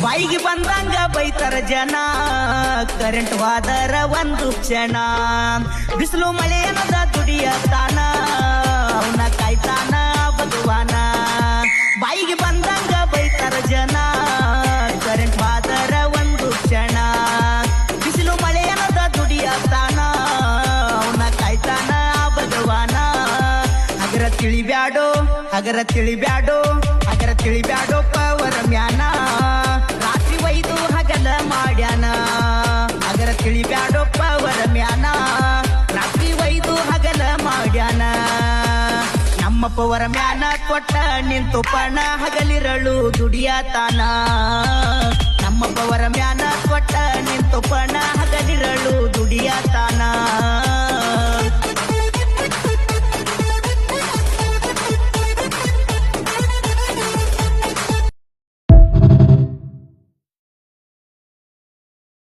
ಬಾಯಿಗೆ ಬಂದಂಗ ಬೈತರ ಜನ ಕರೆಂಟ್ ವಾದರ ಒಂದು ಕ್ಷಣ ಬಿಸಿಲು ಮಳೆ ಅನ್ನದ ದುಡಿಯತಾನ ಅವನ ಕಾಯ್ತಾನ ಭಗವಾನ ಬಾಯಿಗೆ ಬಂದಂಗ ಬೈತರ ಜನ ಕರೆಂಟ್ ವಾದರ ಒಂದು ಕ್ಷಣ ಬಿಸಿಲು ಮಳೆ ಅನ್ನದ ದುಡಿಯತಾನ ಅವನ ಕಾಯ್ತಾನ ಭಗವಾನ ಹಗರ ತಿಳಿಬ್ಯಾಡೋ ಪವರ ಮ್ಯಾನ ರಾತ್ರಿ ಒಯ್ದು ಹಗಲ ಮಾಡ್ಯಾನ ಹಗರ ತಿಳಿಬ್ಯಾಡೋ ಪವರ ಮ್ಯಾನ ರಾತ್ರಿ ಒಯ್ದು ಹಗಲ ಮಾಡ್ಯಾನ ನಮ್ಮ ಪವರ ಮ್ಯಾನ ಕೊಟ್ಟ ನಿಂತು ಪಣ ಹಗಲಿರಳು ದುಡಿಯತಾನ ನಮ್ಮ ಪವರ ಮ್ಯಾನ ಕೊಟ್ಟ ನಿಂತು ಪಣ ಹಗಲಿರಳು ದುಡಿಯತಾನ